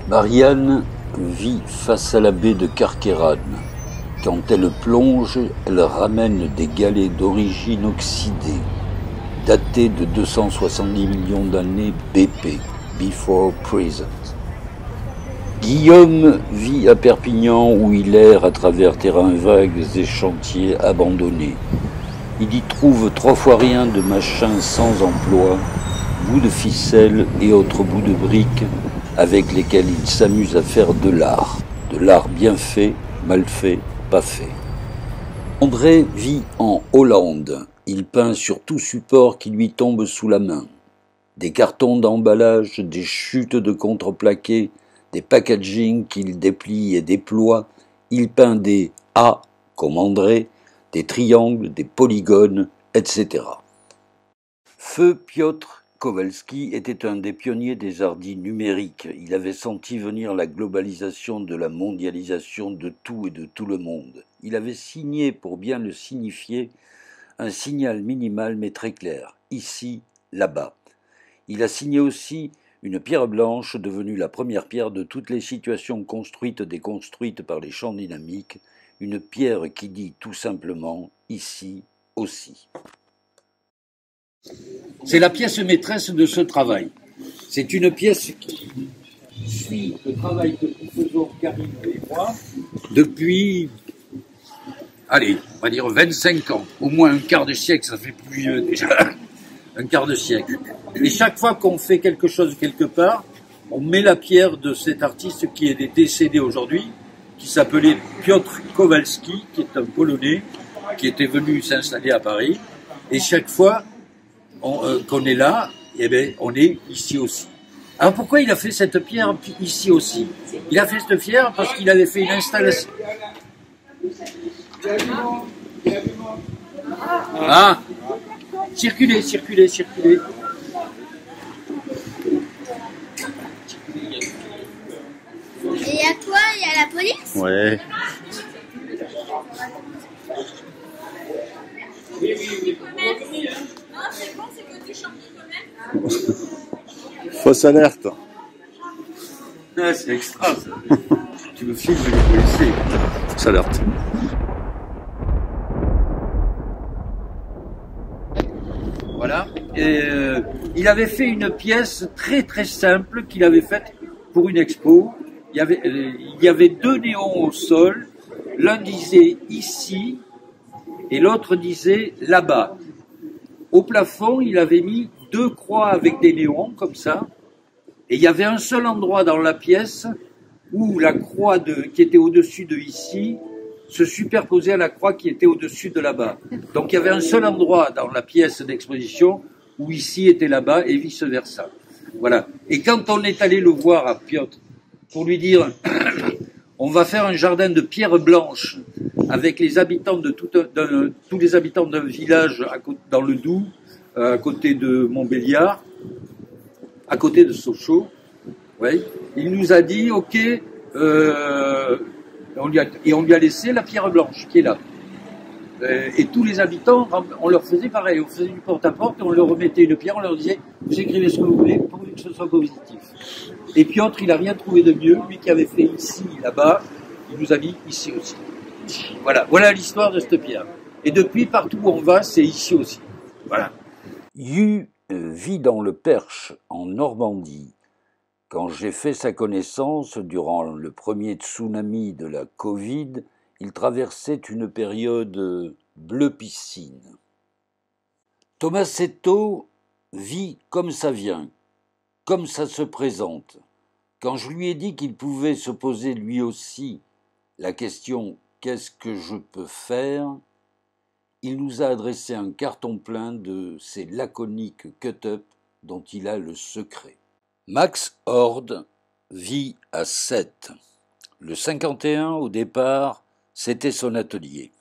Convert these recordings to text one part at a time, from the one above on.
Marianne vit face à la baie de Carqueiranne. Quand elle plonge, elle ramène des galets d'origine oxydée, datés de 270 millions d'années BP, Before Present. Guillaume vit à Perpignan où il erre à travers terrains vagues et chantiers abandonnés. Il y trouve 3 fois rien de machins sans emploi, bouts de ficelle et autres bouts de briques avec lesquels il s'amuse à faire de l'art bien fait, mal fait, pas fait. André vit en Hollande. Il peint sur tout support qui lui tombe sous la main. Des cartons d'emballage, des chutes de contreplaqué, des packaging qu'il déplie et déploie. Il peint des A, comme André, des triangles, des polygones, etc. Feu Piotr Kowalski était un des pionniers des arts dits numériques. Il avait senti venir la globalisation de la mondialisation de tout et de tout le monde. Il avait signé, pour bien le signifier, un signal minimal mais très clair, ici, là-bas. Il a signé aussi une pierre blanche devenue la première pierre de toutes les situations construites déconstruites par les champs dynamiques, une pierre qui dit tout simplement ici aussi. C'est la pièce maîtresse de ce travail. C'est une pièce qui suit le travail que nous faisons, Karine et moi, depuis, allez, on va dire 25 ans. Au moins un quart de siècle, ça fait plus vieux déjà. Un quart de siècle. Et chaque fois qu'on fait quelque chose quelque part, on met la pierre de cet artiste qui est décédé aujourd'hui, qui s'appelait Piotr Kowalski, qui est un Polonais, qui était venu s'installer à Paris. Et chaque fois qu'on est là, eh bien, on est ici aussi. Alors pourquoi il a fait cette pierre ici aussi? Il a fait cette pierre parce qu'il avait fait une installation. Ah! Circulez, circulez, circulez. Et il y a quoi? Il y a la police? Ouais. Fausse alerte. Ah, c'est extra ça. Tu me filmes les policiers. Fausse alerte. Voilà. Et, il avait fait une pièce très très simple qu'il avait faite pour une expo. Il y avait deux néons au sol. L'un disait ici et l'autre disait là-bas. Au plafond, il avait mis deux croix avec des néons comme ça. Et il y avait un seul endroit dans la pièce où la croix qui était au-dessus de ici se superposait à la croix qui était au-dessus de là-bas. Donc il y avait un seul endroit dans la pièce d'exposition où ici était là-bas et vice-versa. Voilà. Et quand on est allé le voir à Piotr pour lui dire on va faire un jardin de pierre blanche avec les habitants de tous les habitants d'un village dans le Doubs, à côté de Montbéliard, à côté de Sochaux, ouais, il nous a dit ok, on lui a laissé la pierre blanche qui est là. Et tous les habitants, on leur faisait pareil, on faisait du porte-à-porte, on leur remettait une pierre, on leur disait vous écrivez ce que vous voulez pour que ce soit positif. Et Piotr, il n'a rien trouvé de mieux, lui qui avait fait ici, là-bas, il nous a mis ici aussi. Voilà, voilà l'histoire de cette pierre. Et depuis, partout où on va, c'est ici aussi. Voilà. Yu vit dans le Perche, en Normandie. Quand j'ai fait sa connaissance durant le premier tsunami de la Covid, il traversait une période bleu piscine. Tomasetto vit comme ça vient, comme ça se présente. Quand je lui ai dit qu'il pouvait se poser lui aussi la question « Qu'est-ce que je peux faire ?», il nous a adressé un carton plein de ces laconiques cut-up dont il a le secret. Max Horde vit à Sète. Le 51, au départ, c'était son atelier.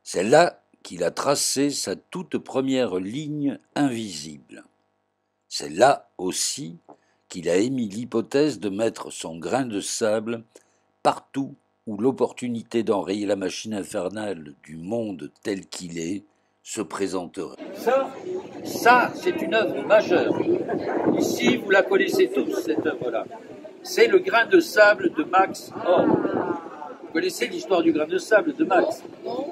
C'est là qu'il a tracé sa toute première ligne invisible. C'est là aussi qu'il a émis l'hypothèse de mettre son grain de sable partout où l'opportunité d'enrayer la machine infernale du monde tel qu'il est se présenterait. Ça, c'est une œuvre majeure. Ici, vous la connaissez tous, cette œuvre-là. C'est le grain de sable de Max Horde. Vous connaissez l'histoire du grain de sable de Max?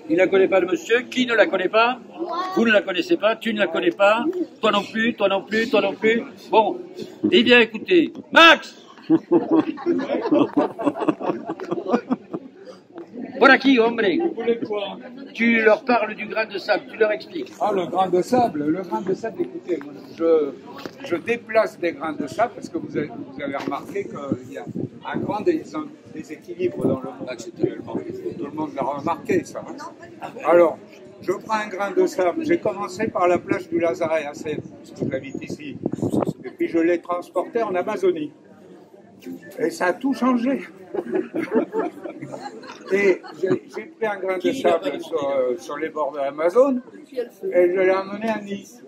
Il ne la connaît pas, le monsieur? Qui ne la connaît pas? Vous ne la connaissez pas? Tu ne la connais pas? Toi non plus? Toi non plus? Toi non plus? Bon, eh bien écoutez, Max! Voilà qui, hombre? Vous voulez quoi? Tu leur parles du grain de sable, tu leur expliques. Ah, le grain de sable, écoutez, moi, je déplace des grains de sable parce que vous avez remarqué qu'il y a un grand déséquilibre dans le monde actuellement. Tout le monde l'a remarqué, ça. Alors, je prends un grain de sable, j'ai commencé par la plage du Lazaret à Sète, parce que j'habite ici, et puis je l'ai transporté en Amazonie. Et ça a tout changé. Et j'ai pris un grain de sable sur les bords de l'Amazone et je l'ai amené à Nice.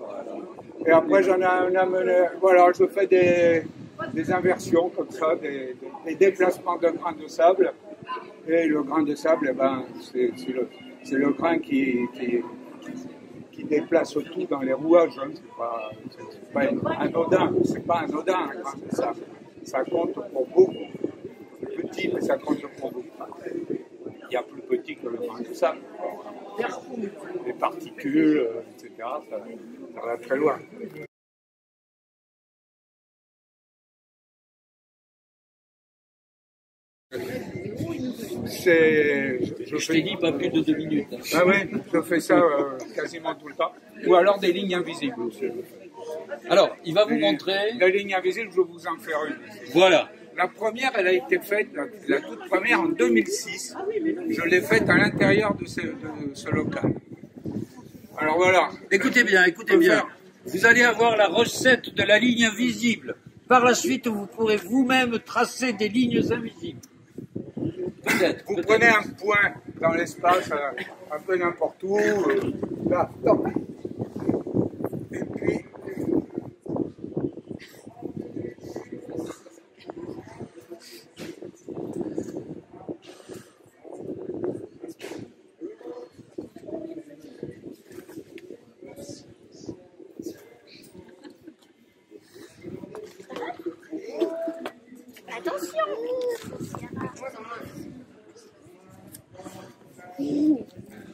Et après j'en ai amené, voilà, je fais des inversions comme ça, des déplacements de grains de sable. Et le grain de sable, eh ben, c'est le grain qui déplace tout dans les rouages. Hein. C'est pas anodin, un grain de sable. Ça compte pour beaucoup. Petit, mais ça compte pour beaucoup. Il y a plus petit que le grain de sable. Les particules, etc., ça va très loin. Je t'ai dit pas plus de 2 minutes. Hein. Ah oui, je fais ça quasiment tout le temps. Ou alors des lignes invisibles aussi. Alors, il va vous montrer. La ligne invisible, je vais vous en faire une. Voilà. La première, elle a été faite, la toute première en 2006. Je l'ai faite à l'intérieur de ce local. Alors voilà. Écoutez bien, écoutez bien. Vous allez avoir la recette de la ligne invisible. Par la suite, vous pourrez vous-même tracer des lignes invisibles. Peut-être. Vous prenez un point dans l'espace, un peu n'importe où, là, top. Et puis, Attention.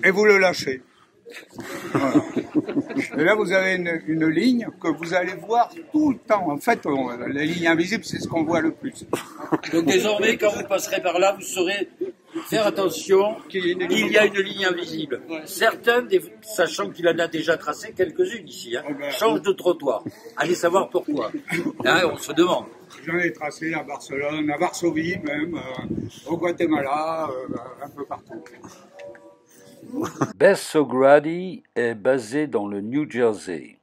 et vous le lâchez. Voilà. Et là, vous avez une ligne que vous allez voir tout le temps. En fait, les lignes invisibles, c'est ce qu'on voit le plus. Donc désormais, quand vous passerez par là, vous saurez faire attention qu'il y a une ligne invisible. Certains, sachant qu'il en a déjà tracé quelques-unes ici, changent de trottoir. Allez savoir pourquoi. Hein, on se demande. J'en ai tracé à Barcelone, à Varsovie même, au Guatemala, un peu partout. Beth Sogradi est basée dans le New Jersey.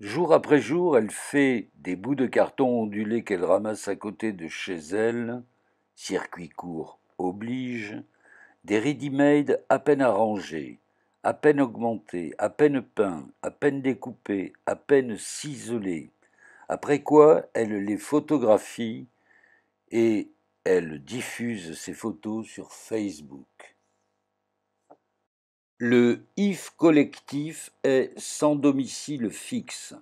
Jour après jour, elle fait des bouts de carton ondulés qu'elle ramasse à côté de chez elle, circuit court oblige, des ready-made à peine arrangés, à peine augmentés, à peine peints, à peine découpés, à peine ciselés, après quoi elle les photographie et elle diffuse ces photos sur Facebook. Le IF collectif est sans domicile fixe.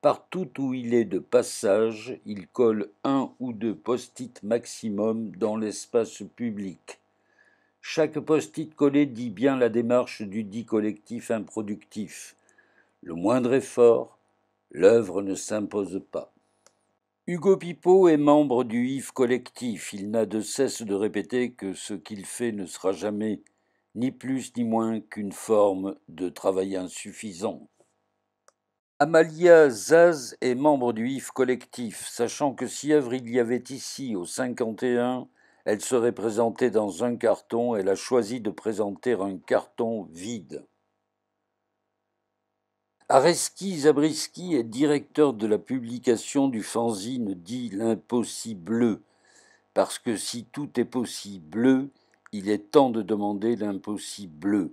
Partout où il est de passage, il colle 1 ou 2 post-it maximum dans l'espace public. Chaque post-it collé dit bien la démarche du dit collectif improductif. Le moindre effort, l'œuvre ne s'impose pas. Hugo Pipeau est membre du IF collectif. Il n'a de cesse de répéter que ce qu'il fait ne sera jamais ni plus ni moins qu'une forme de travail insuffisant. Amalia Zaz est membre du IF collectif, sachant que si œuvre il y avait ici au 51, elle serait présentée dans un carton, elle a choisi de présenter un carton vide. Areski Zabriskie est directeur de la publication du fanzine dit l'impossible, parce que si tout est possible, il est temps de demander l'impossible.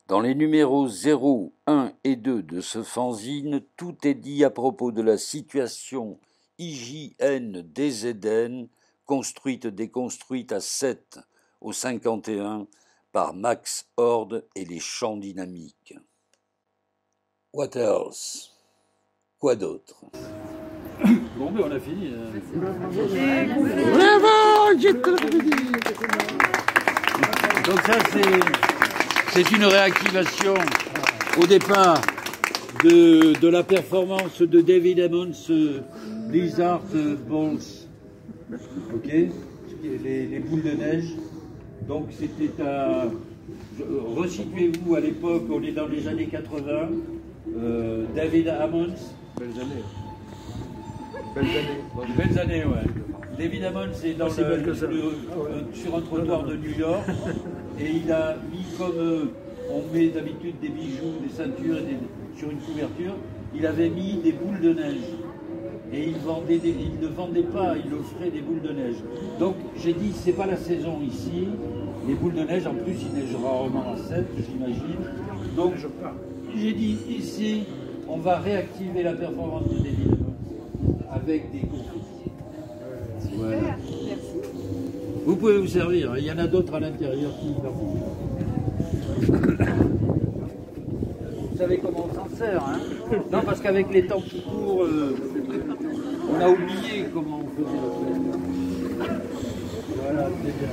Dans les numéros 0, 1 et 2 de ce fanzine, tout est dit à propos de la situation IJN DZN, construite-déconstruite à 7 au 51 par Max Horde et les champs dynamiques. What else? Quoi d'autre? Bon, mais on a fini. Donc ça, c'est une réactivation au départ de la performance de David Ammons, Blizzard Balls, ok, les boules de neige. Donc c'était un... Resituez-vous à l'époque, on est dans les années 80, David Ammons. Belles années. Belles années, ouais. David Ammons est dans sur un trottoir de New York et il a mis comme on met d'habitude des bijoux, des ceintures sur une couverture, il avait mis des boules de neige. Et il ne vendait pas, il offrait des boules de neige. Donc j'ai dit, c'est pas la saison ici, les boules de neige, en plus il neige rarement à 7, j'imagine. Donc j'ai dit, ici, on va réactiver la performance de David Ammons avec des confettis. Voilà. Merci. Vous pouvez vous servir, il y en a d'autres à l'intérieur qui Vous savez comment on s'en sert, hein? Non, parce qu'avec les temps qui courent, on a oublié comment on faisait la fête. Voilà, c'est bien.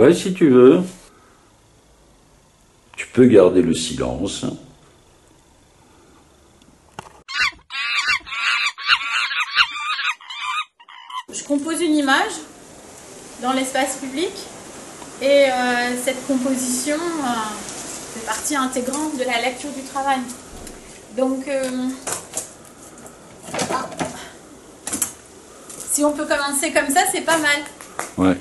Ouais, si tu veux. Tu peux garder le silence. Je compose une image dans l'espace public et cette composition fait partie intégrante de la lecture du travail. Donc, si on peut commencer comme ça, c'est pas mal. Ouais.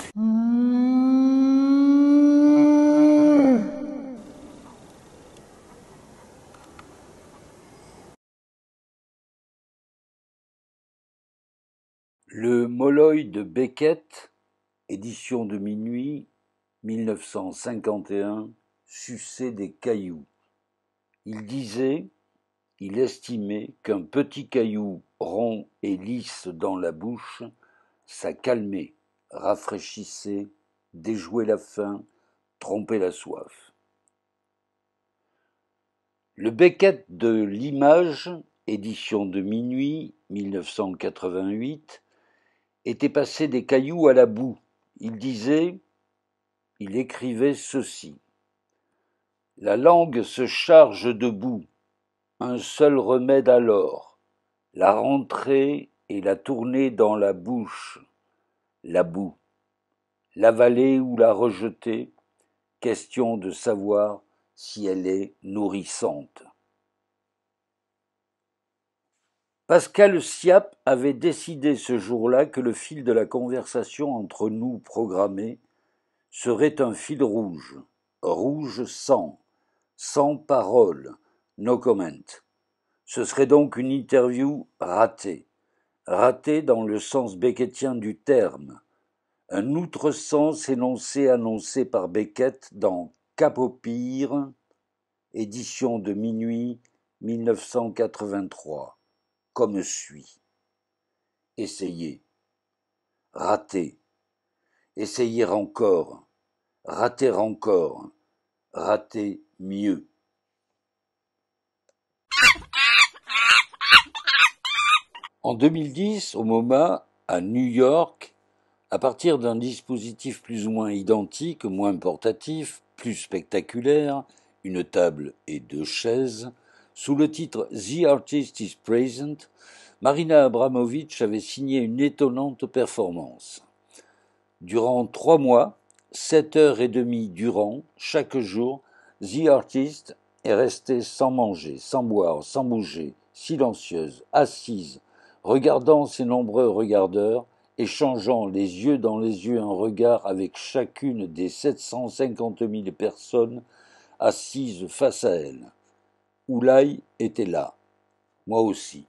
Le Molloy de Beckett, édition de minuit, 1951, suçait des cailloux. Il disait, il estimait qu'un petit caillou rond et lisse dans la bouche, ça calmait, rafraîchissait, déjouait la faim, trompait la soif. Le Beckett de l'image, édition de minuit, 1988, était passé des cailloux à la boue. Il disait, il écrivait ceci. La langue se charge de boue, un seul remède alors, la rentrer et la tourner dans la bouche, la boue, l'avaler ou la rejeter, question de savoir si elle est nourrissante. Pascal Siap avait décidé ce jour-là que le fil de la conversation entre nous programmée serait un fil rouge, rouge sans parole, no comment. Ce serait donc une interview ratée, ratée dans le sens beckettien du terme, un outre-sens énoncé annoncé par Beckett dans Cap au pire, édition de minuit 1983, comme suit. Essayez, rater, essayer encore, rater encore, rater mieux. En 2010, au MoMA, à New York, à partir d'un dispositif plus ou moins identique, moins portatif, plus spectaculaire, une table et 2 chaises, sous le titre The Artist is Present, Marina Abramović avait signé une étonnante performance. Durant 3 mois, 7h30 durant, chaque jour, The Artist est restée sans manger, sans boire, sans bouger, silencieuse, assise, regardant ses nombreux regardeurs, échangeant les yeux dans les yeux un regard avec chacune des 750 000 personnes assises face à elle. Oulay était là, moi aussi.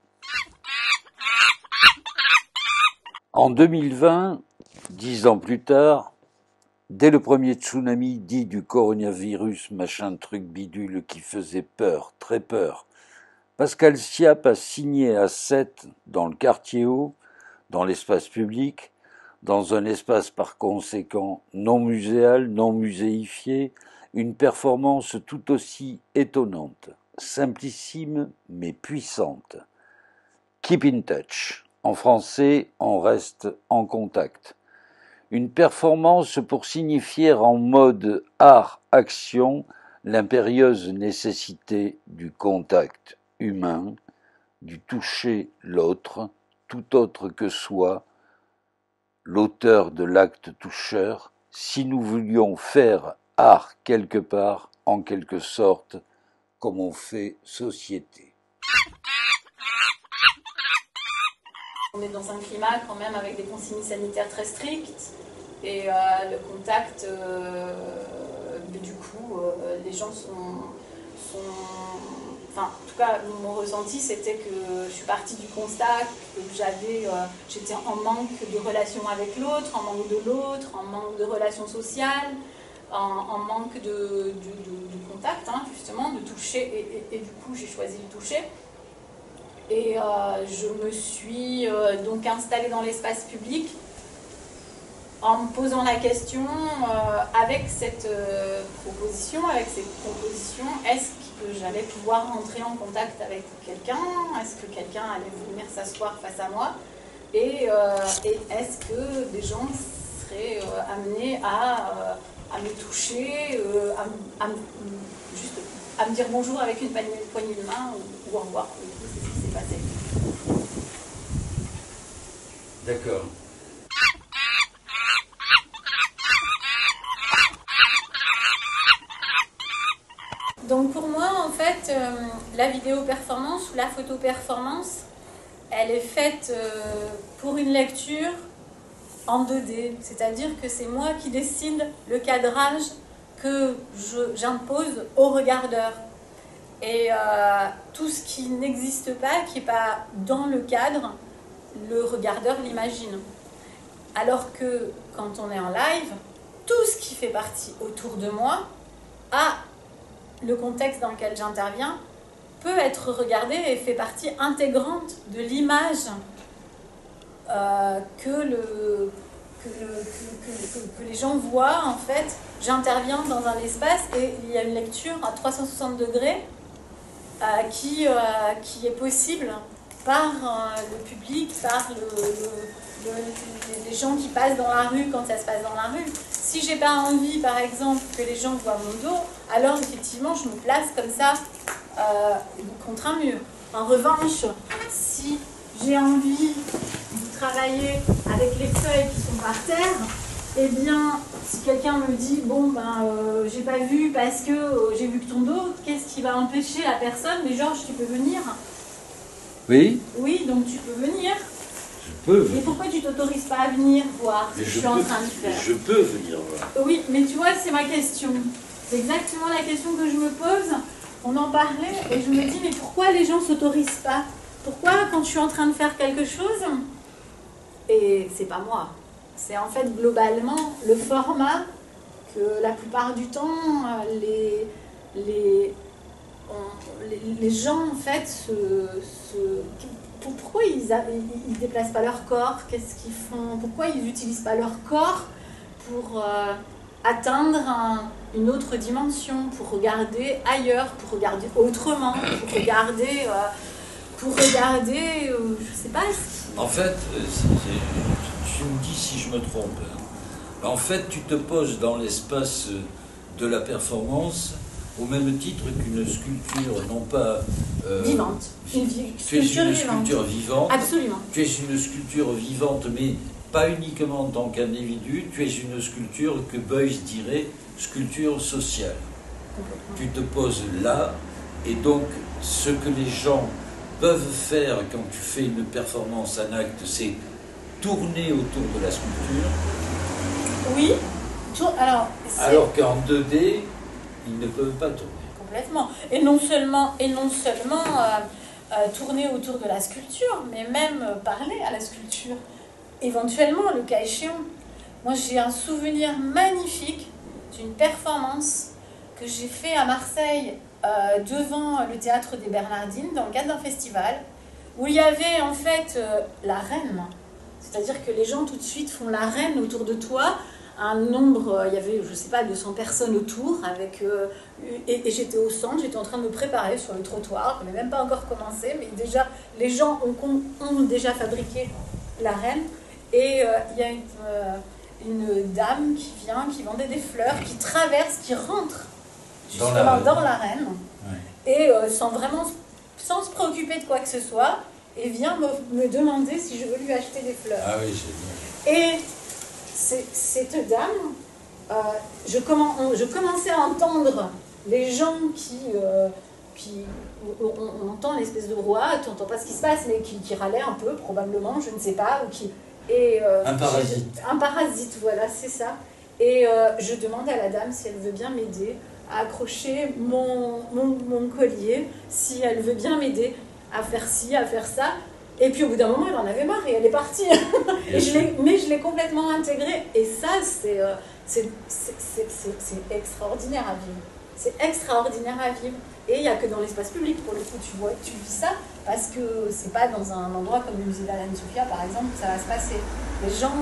En 2020, 10 ans plus tard, dès le premier tsunami dit du coronavirus, machin truc bidule qui faisait peur, très peur, Pascal Siap a signé à 7 dans le quartier haut, dans l'espace public, dans un espace par conséquent non muséal, non muséifié, une performance tout aussi étonnante, simplicime mais puissante. Keep in touch. En français, on reste en contact. Une performance pour signifier en mode art-action l'impérieuse nécessité du contact humain, du toucher l'autre, tout autre que soi, l'auteur de l'acte toucheur, si nous voulions faire art quelque part, en quelque sorte, comme on fait société. On est dans un climat quand même avec des consignes sanitaires très strictes et le contact, du coup, les gens enfin, en tout cas, mon ressenti, c'était que je suis partie du constat que j'étais en manque de relations avec l'autre, en manque de l'autre, en manque de relations sociales, en manque de contact, hein, justement, de toucher, et du coup, j'ai choisi le toucher. Et je me suis donc installée dans l'espace public en me posant la question, avec cette proposition, avec cette composition, est-ce que j'allais pouvoir entrer en contact avec quelqu'un? Est-ce que quelqu'un allait venir s'asseoir face à moi? Et est-ce que des gens serait amené à me toucher, juste à me dire bonjour avec une poignée de main ou au revoir. C'est ce qui s'est passé. D'accord. Donc pour moi, en fait, la vidéo performance ou la photo performance, elle est faite pour une lecture en 2D. C'est-à-dire que c'est moi qui décide le cadrage que j'impose au regardeur. Et tout ce qui n'existe pas, qui n'est pas dans le cadre, le regardeur l'imagine. Alors que quand on est en live, tout ce qui fait partie autour de moi a le contexte dans lequel j'interviens peut être regardé et fait partie intégrante de l'image que les gens voient. En fait, j'interviens dans un espace et il y a une lecture à 360 degrés qui est possible par le public, par les gens qui passent dans la rue quand ça se passe dans la rue. Si j'ai pas envie, par exemple, que les gens voient mon dos, alors effectivement, je me place comme ça contre un mur. En revanche, si j'ai envie de travailler avec les feuilles qui sont par terre, eh bien, si quelqu'un me dit, bon, ben, j'ai pas vu parce que j'ai vu que ton dos, qu'est-ce qui va empêcher la personne? Mais Georges, tu peux venir? Oui? Oui, donc tu peux venir. Je peux venir. Et pourquoi tu t'autorises pas à venir voir ce que je suis en train de faire? Je peux venir voir. Oui, mais tu vois, c'est ma question. C'est exactement la question que je me pose. On en parlait et je me dis, mais pourquoi les gens ne s'autorisent pas? Pourquoi, quand je suis en train de faire quelque chose, et c'est pas moi, c'est en fait globalement le format que la plupart du temps, les gens en fait pourquoi ils déplacent pas leur corps? Qu'est-ce qu'ils font? Pourquoi ils n'utilisent pas leur corps pour atteindre une autre dimension, pour regarder ailleurs, pour regarder autrement, pour regarder, je sais pas. En fait, tu me dis si je me trompe. En fait, tu te poses dans l'espace de la performance au même titre qu'une sculpture, non pas vivante. Tu es une sculpture vivante. Absolument. Tu es une sculpture vivante, mais pas uniquement en tant qu'individu. Tu es une sculpture que Beuys dirait sculpture sociale. Tu te poses là, et donc ce que les gens peuvent faire quand tu fais une performance, un acte, c'est tourner autour de la sculpture. Oui. Alors qu'en 2D, ils ne peuvent pas tourner. Complètement. Et non seulement tourner autour de la sculpture, mais même parler à la sculpture. Éventuellement, le cas échéant. Moi, j'ai un souvenir magnifique d'une performance que j'ai fait à Marseille devant le théâtre des Bernardines, dans le cadre d'un festival, où il y avait en fait la reine. C'est-à-dire que les gens tout de suite font la reine autour de toi. Un nombre, il y avait, je sais pas, 200 personnes autour, et j'étais au centre, j'étais en train de me préparer sur le trottoir, je n'avais même pas encore commencé, mais déjà, les gens ont déjà fabriqué la reine, et il y a une dame qui vient, qui vendait des fleurs, qui traverse, qui rentre justement dans la reine, ouais. Et sans se préoccuper de quoi que ce soit, et vient me demander si je veux lui acheter des fleurs. Ah oui, c'est bien. Et cette dame, je commençais à entendre les gens on entend l'espèce de brouhaha, tu n'entends pas ce qui se passe, mais qui râlaient un peu, probablement, je ne sais pas, un parasite. Un parasite, voilà, c'est ça. Et je demande à la dame si elle veut bien m'aider à accrocher mon collier, si elle veut bien m'aider à faire ci, à faire ça. Et puis au bout d'un moment, elle en avait marre et elle est partie. Mais je l'ai complètement intégrée. Et ça, c'est extraordinaire à vivre. C'est extraordinaire à vivre. Et il n'y a que dans l'espace public, pour le coup, tu vis ça, parce que c'est pas dans un endroit comme le musée d'Alain Sophia, par exemple, que ça va se passer. Les gens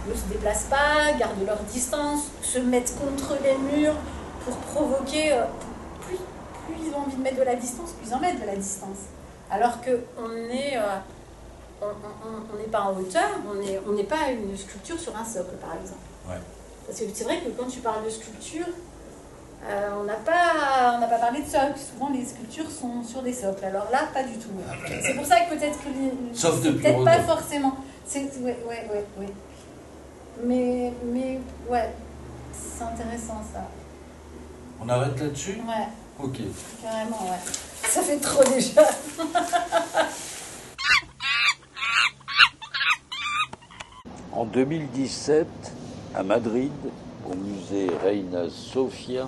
ne se déplacent pas, gardent leur distance, se mettent contre les murs pour provoquer. Plus ils ont envie de mettre de la distance, plus ils en mettent de la distance. Alors qu'on est on n'est pas en hauteur, on n'est pas une sculpture sur un socle, par exemple. Ouais. Parce que c'est vrai que quand tu parles de sculpture, on n'a pas parlé de socle. Souvent, les sculptures sont sur des socles. Alors là, pas du tout. C'est pour ça que peut-être que Sauf c'est depuis peut-être pas Rodin. forcément. Ouais. Mais ouais, c'est intéressant ça. On arrête là-dessus? Ouais, Ok. carrément, ouais. Ça fait trop déjà. En 2017, à Madrid, au musée Reina Sofia,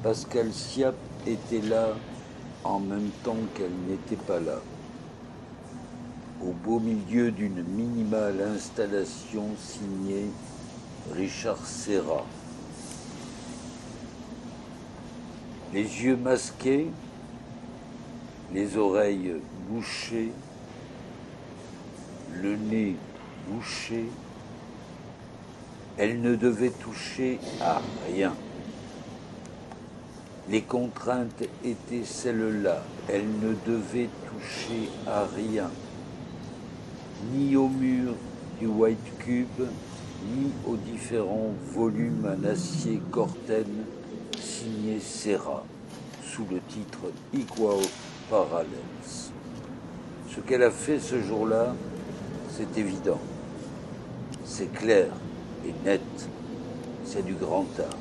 Pascal Siap était là en même temps qu'elle n'était pas là. Au beau milieu d'une minimale installation signée Richard Serra. Les yeux masqués, les oreilles bouchées, le nez bouché, elle ne devait toucher à rien. Les contraintes étaient celles-là, elle ne devait toucher à rien, ni au mur du White Cube, ni aux différents volumes en acier Corten signés Serra, sous le titre Equal Parallels. Ce qu'elle a fait ce jour-là, c'est évident, c'est clair et net, c'est du grand art.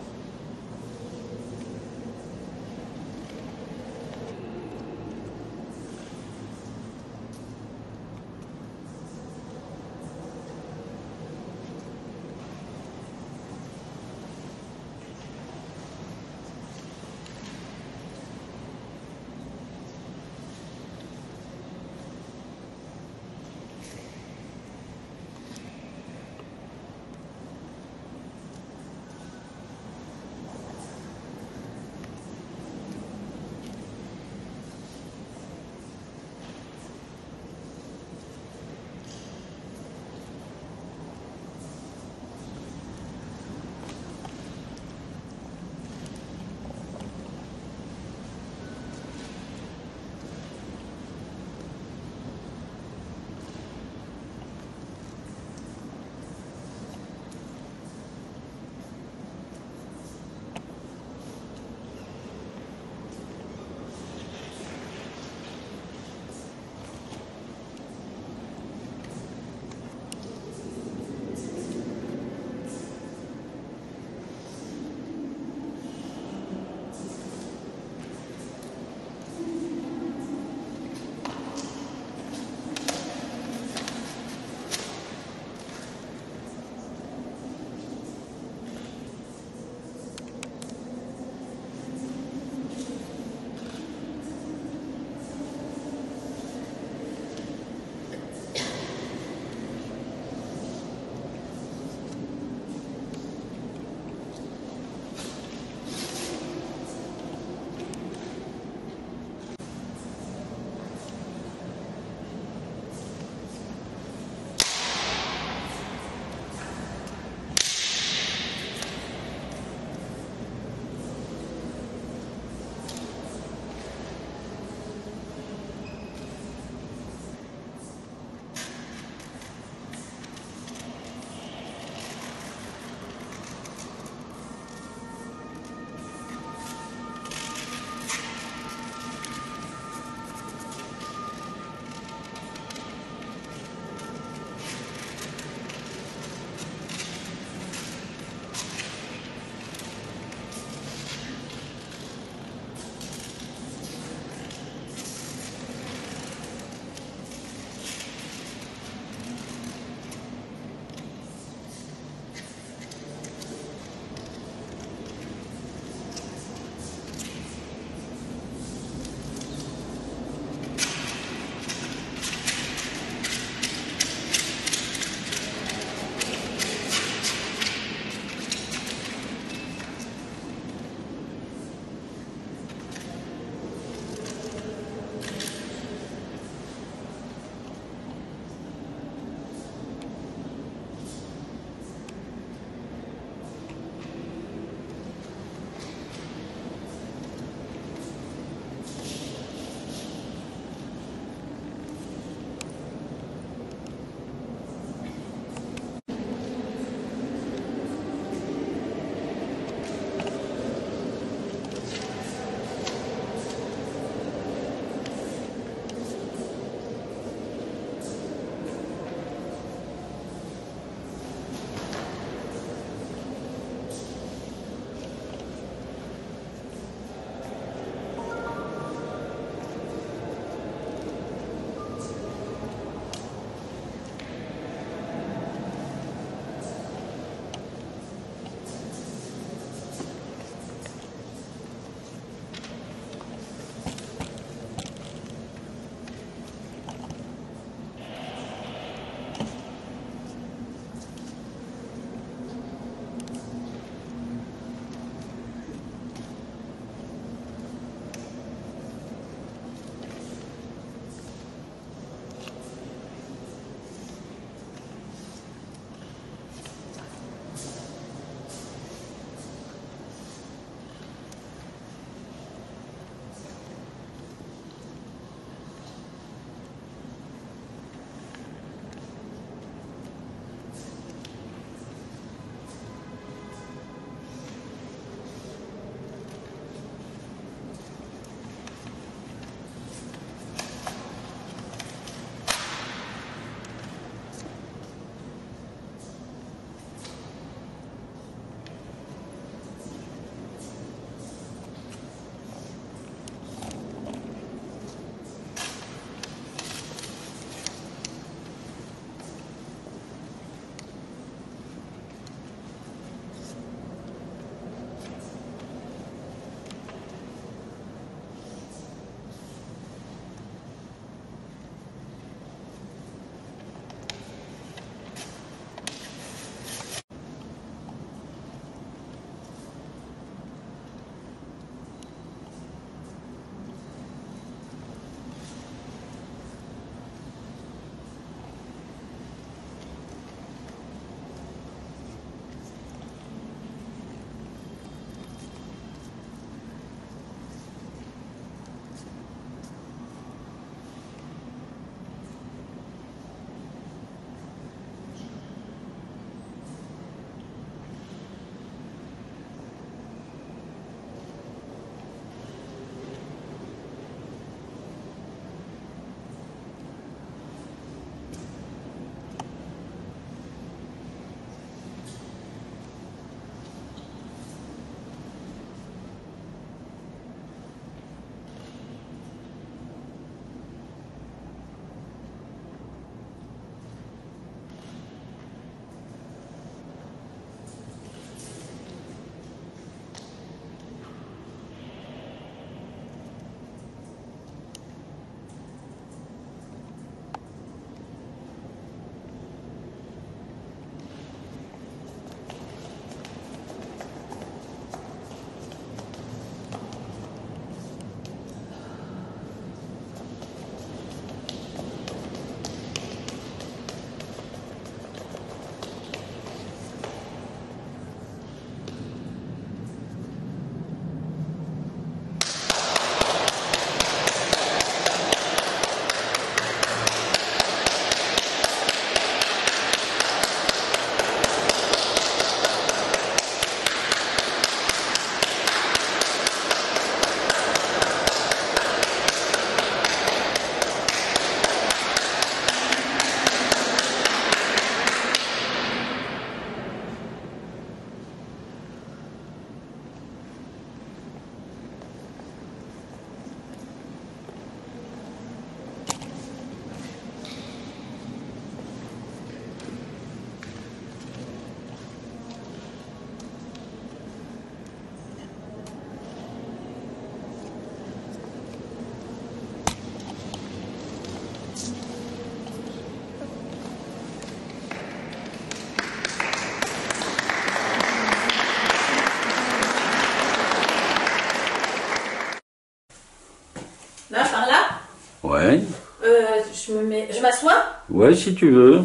Là, par là. Ouais. Je m'assois. Ouais, si tu veux.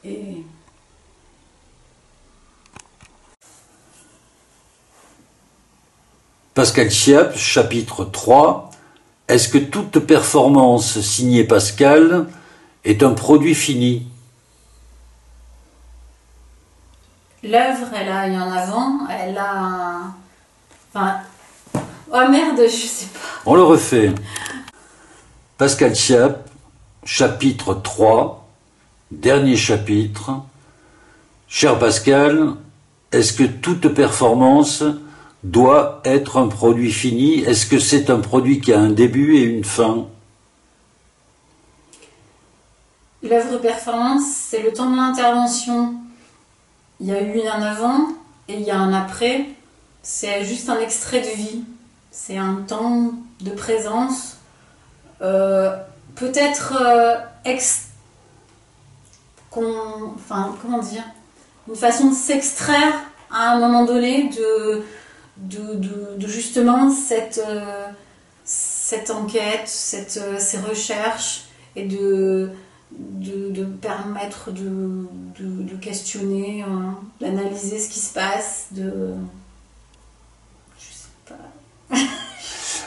Et... Pascal Chiappe, chapitre 3. Est-ce que toute performance signée Pascal est un produit fini? L'œuvre, elle a un avant, elle a un... Enfin... Oh merde, je sais pas. On le refait. Pascal Chiappe, chapitre 3, dernier chapitre. Cher Pascal, est-ce que toute performance doit être un produit fini? Est-ce que c'est un produit qui a un début et une fin? L'œuvre performance, c'est le temps de l'intervention. Il y a eu un avant et il y a un après. C'est juste un extrait de vie. C'est un temps de présence. Peut-être enfin, comment dire, une façon de s'extraire à un moment donné de justement cette enquête, ces recherches, et de permettre de questionner, d'analyser ce qui se passe, je sais pas.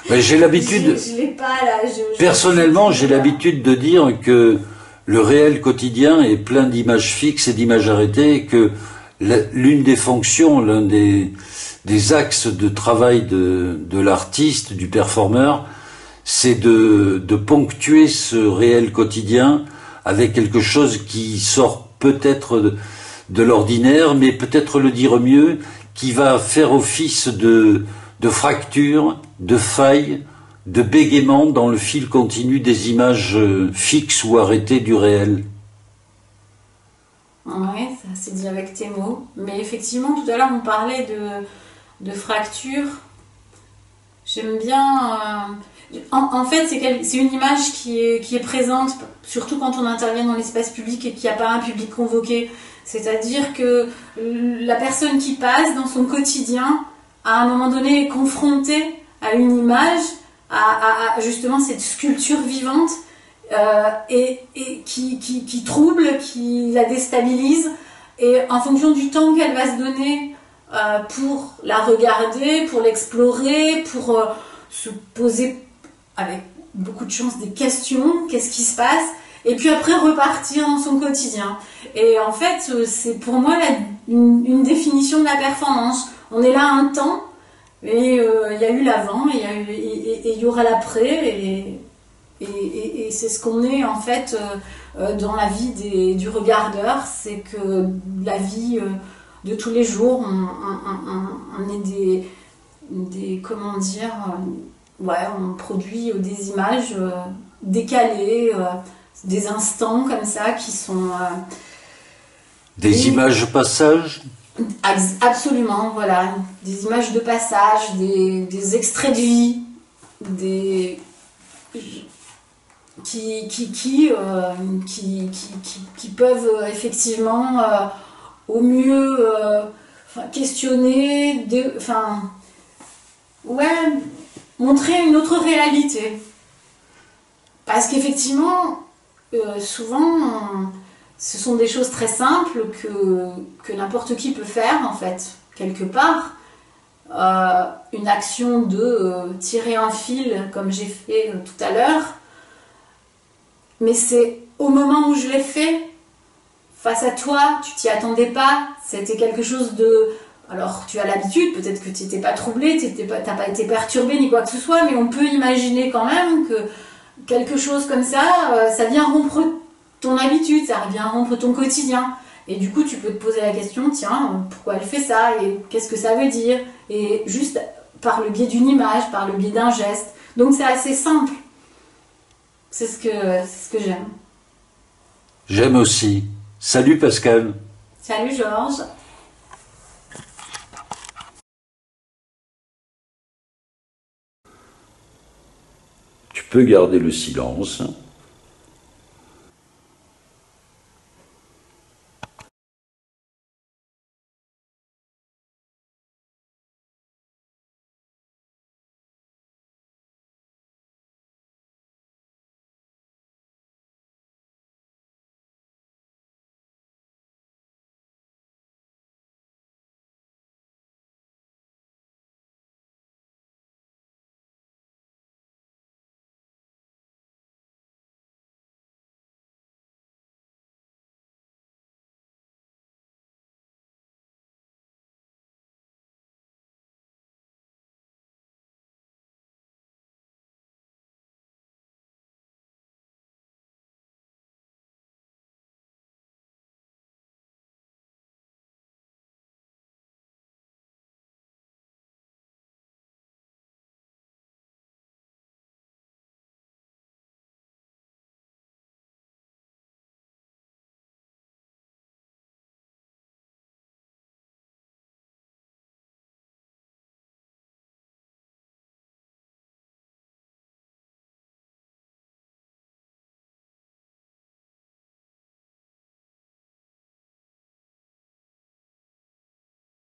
Ben, j'ai l'habitude. Je l'ai pas là. Personnellement, j'ai l'habitude de dire que le réel quotidien est plein d'images fixes et d'images arrêtées, et que l'une des fonctions, l'un des axes de travail de l'artiste, du performeur, c'est de ponctuer ce réel quotidien avec quelque chose qui sort peut-être de l'ordinaire, mais peut-être le dire mieux, qui va faire office de fracture, de faille, de bégaiement dans le fil continu des images fixes ou arrêtées du réel. Oui, ça c'est dit avec tes mots. Mais effectivement, tout à l'heure, on parlait de fracture. J'aime bien... En fait, c'est une image qui est présente, surtout quand on intervient dans l'espace public et qu'il n'y a pas un public convoqué. C'est-à-dire que la personne qui passe dans son quotidien, à un moment donné, est confrontée à une image, à justement cette sculpture vivante, et qui trouble, qui la déstabilise. Et en fonction du temps qu'elle va se donner pour la regarder, pour l'explorer, pour se poser avec beaucoup de chance des questions, qu'est-ce qui se passe, et puis après repartir dans son quotidien. Et en fait, c'est pour moi une définition de la performance. On est là un temps, et il y a eu l'avant, et il y aura l'après, et c'est ce qu'on est en fait dans la vie du regardeur. C'est que la vie de tous les jours, on est des comment dire, on produit des images décalées, des instants comme ça qui sont... Des images passage? Absolument, voilà. Des images de passage, des extraits de vie, qui peuvent effectivement au mieux questionner, montrer une autre réalité. Parce qu'effectivement, souvent, ce sont des choses très simples que n'importe qui peut faire, en fait, quelque part. Une action de tirer un fil, comme j'ai fait tout à l'heure. Mais c'est au moment où je l'ai fait, face à toi, tu t'y attendais pas, c'était quelque chose de... Alors, tu as l'habitude, peut-être que tu n'étais pas troublé, tu n'as pas été perturbé ni quoi que ce soit, mais on peut imaginer quand même que quelque chose comme ça, ça vient rompre ton habitude, ça vient rompre ton quotidien. Et du coup, tu peux te poser la question, tiens, pourquoi elle fait ça? Et qu'est-ce que ça veut dire? Et juste par le biais d'une image, par le biais d'un geste. Donc c'est assez simple. C'est ce que j'aime. J'aime aussi. Salut Pascal. Salut Georges. Tu peux garder le silence.